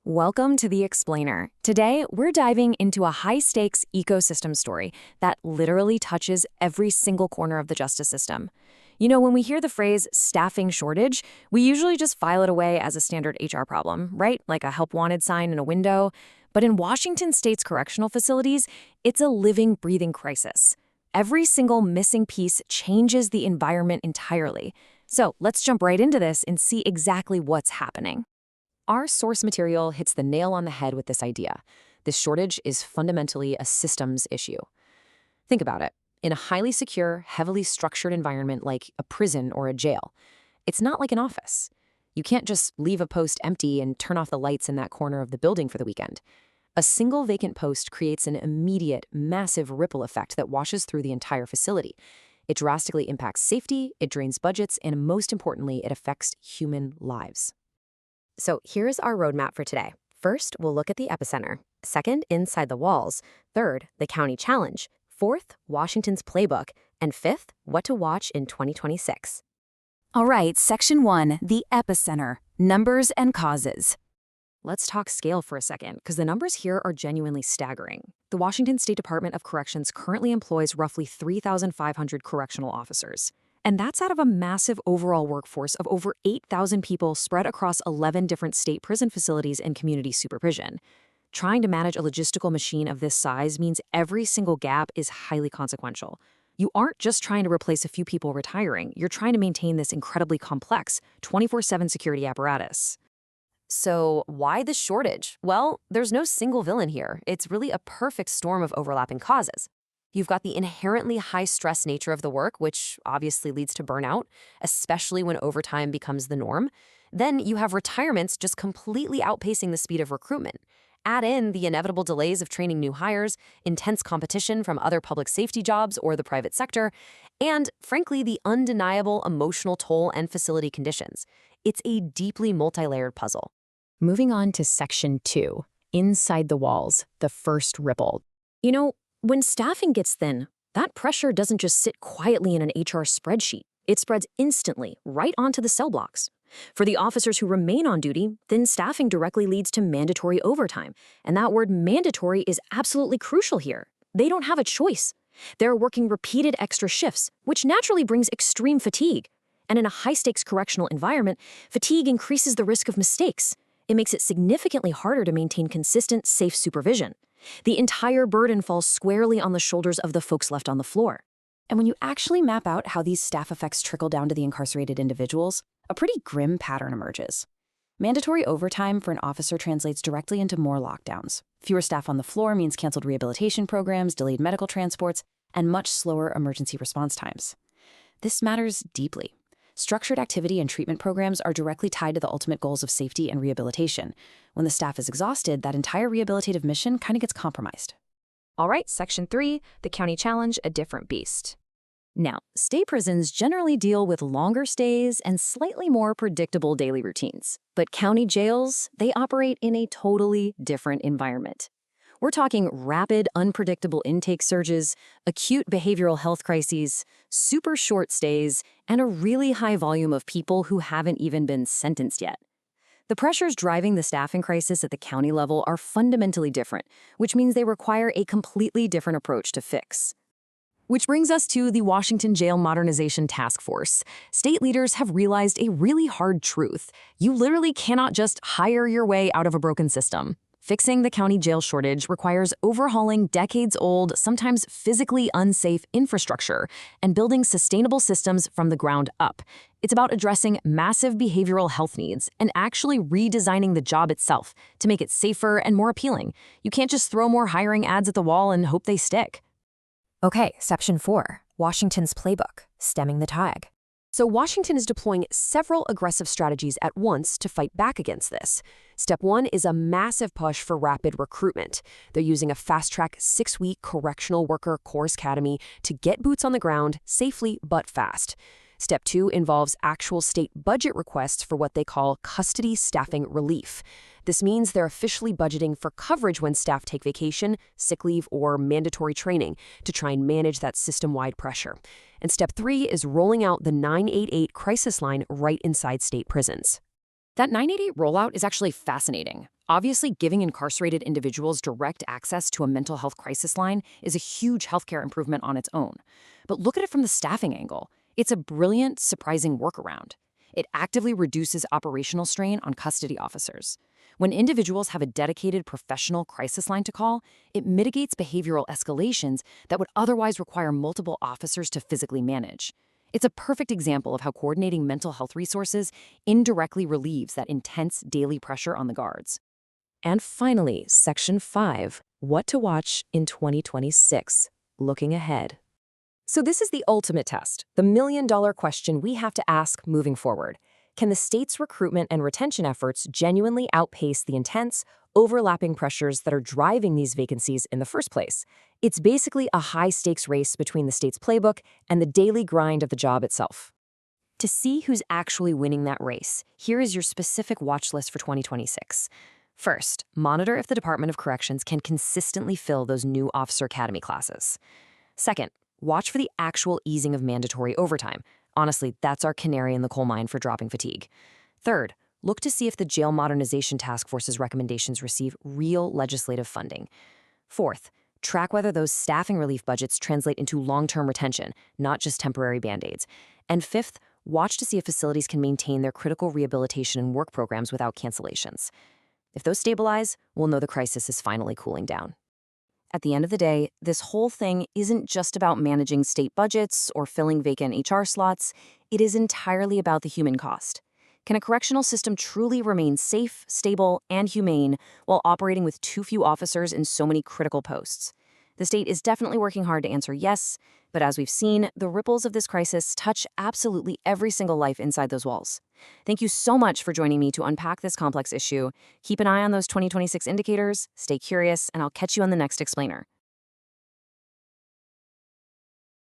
Welcome to The Explainer. Today, we're diving into a high-stakes ecosystem story that literally touches every single corner of the justice system. You know, when we hear the phrase staffing shortage, we usually just file it away as a standard HR problem, right? Like a help wanted sign in a window. But in Washington state's correctional facilities, it's a living, breathing crisis. Every single missing piece changes the environment entirely. So let's jump right into this and see exactly what's happening. Our source material hits the nail on the head with this idea. This shortage is fundamentally a systems issue. Think about it. In a highly secure, heavily structured environment like a prison or a jail, it's not like an office. You can't just leave a post empty and turn off the lights in that corner of the building for the weekend. A single vacant post creates an immediate, massive ripple effect that washes through the entire facility. It drastically impacts safety, it drains budgets, and most importantly, it affects human lives. So here's our roadmap for today. First, we'll look at the epicenter. Second, inside the walls. Third, the county challenge. Fourth, Washington's playbook. And fifth, what to watch in 2026. All right, Section 1, the epicenter, numbers and causes. Let's talk scale for a second, because the numbers here are genuinely staggering. The Washington State Department of Corrections currently employs roughly 3,500 correctional officers. And that's out of a massive overall workforce of over 8,000 people spread across 11 different state prison facilities and community supervision. Trying to manage a logistical machine of this size means every single gap is highly consequential. You aren't just trying to replace a few people retiring, you're trying to maintain this incredibly complex 24/7 security apparatus. So why the shortage? Well, there's no single villain here. It's really a perfect storm of overlapping causes. You've got the inherently high-stress nature of the work, which obviously leads to burnout, especially when overtime becomes the norm. Then you have retirements just completely outpacing the speed of recruitment. Add in the inevitable delays of training new hires, intense competition from other public safety jobs or the private sector, and, frankly, the undeniable emotional toll and facility conditions. It's a deeply multi-layered puzzle. Moving on to Section 2, inside the walls, the first ripple. You know, when staffing gets thin, that pressure doesn't just sit quietly in an HR spreadsheet. It spreads instantly, right onto the cell blocks. For the officers who remain on duty, thin staffing directly leads to mandatory overtime. And that word mandatory is absolutely crucial here. They don't have a choice. They're working repeated extra shifts, which naturally brings extreme fatigue. And in a high-stakes correctional environment, fatigue increases the risk of mistakes. It makes it significantly harder to maintain consistent, safe supervision. The entire burden falls squarely on the shoulders of the folks left on the floor. And when you actually map out how these staff effects trickle down to the incarcerated individuals, a pretty grim pattern emerges. Mandatory overtime for an officer translates directly into more lockdowns. Fewer staff on the floor means canceled rehabilitation programs, delayed medical transports, and much slower emergency response times. This matters deeply. Structured activity and treatment programs are directly tied to the ultimate goals of safety and rehabilitation. When the staff is exhausted, that entire rehabilitative mission kind of gets compromised. All right, Section 3, the county challenge, a different beast. Now, state prisons generally deal with longer stays and slightly more predictable daily routines. But county jails, they operate in a totally different environment. We're talking rapid, unpredictable intake surges, acute behavioral health crises, super short stays, and a really high volume of people who haven't even been sentenced yet. The pressures driving the staffing crisis at the county level are fundamentally different, which means they require a completely different approach to fix. Which brings us to the Washington Jail Modernization Task Force. State leaders have realized a really hard truth. You literally cannot just hire your way out of a broken system. Fixing the county jail shortage requires overhauling decades-old, sometimes physically unsafe infrastructure and building sustainable systems from the ground up. It's about addressing massive behavioral health needs and actually redesigning the job itself to make it safer and more appealing. You can't just throw more hiring ads at the wall and hope they stick. Okay, Section 4, Washington's playbook, stemming the tide. So Washington is deploying several aggressive strategies at once to fight back against this. Step 1 is a massive push for rapid recruitment. They're using a fast-track 6-week correctional worker course academy to get boots on the ground safely but fast. Step 2 involves actual state budget requests for what they call custody staffing relief. This means they're officially budgeting for coverage when staff take vacation, sick leave, or mandatory training to try and manage that system-wide pressure. And step 3 is rolling out the 988 crisis line right inside state prisons. That 988 rollout is actually fascinating. Obviously, giving incarcerated individuals direct access to a mental health crisis line is a huge healthcare improvement on its own. But look at it from the staffing angle. It's a brilliant, surprising workaround. It actively reduces operational strain on custody officers. When individuals have a dedicated professional crisis line to call, it mitigates behavioral escalations that would otherwise require multiple officers to physically manage. It's a perfect example of how coordinating mental health resources indirectly relieves that intense daily pressure on the guards. And finally, Section 5, What to Watch in 2026, Looking Ahead. So this is the ultimate test, the million-dollar question we have to ask moving forward. Can the state's recruitment and retention efforts genuinely outpace the intense, overlapping pressures that are driving these vacancies in the first place? It's basically a high-stakes race between the state's playbook and the daily grind of the job itself. To see who's actually winning that race, here is your specific watch list for 2026. First, monitor if the Department of Corrections can consistently fill those new Officer Academy classes. Second, watch for the actual easing of mandatory overtime. Honestly, that's our canary in the coal mine for dropping fatigue. Third, look to see if the Jail Modernization Task Force's recommendations receive real legislative funding. Fourth, track whether those staffing relief budgets translate into long-term retention, not just temporary band-aids. And fifth, watch to see if facilities can maintain their critical rehabilitation and work programs without cancellations. If those stabilize, we'll know the crisis is finally cooling down. At the end of the day, this whole thing isn't just about managing state budgets or filling vacant HR slots. It is entirely about the human cost. Can a correctional system truly remain safe, stable, and humane while operating with too few officers in so many critical posts? The state is definitely working hard to answer yes, but as we've seen, the ripples of this crisis touch absolutely every single life inside those walls. Thank you so much for joining me to unpack this complex issue. Keep an eye on those 2026 indicators, stay curious, and I'll catch you on the next explainer.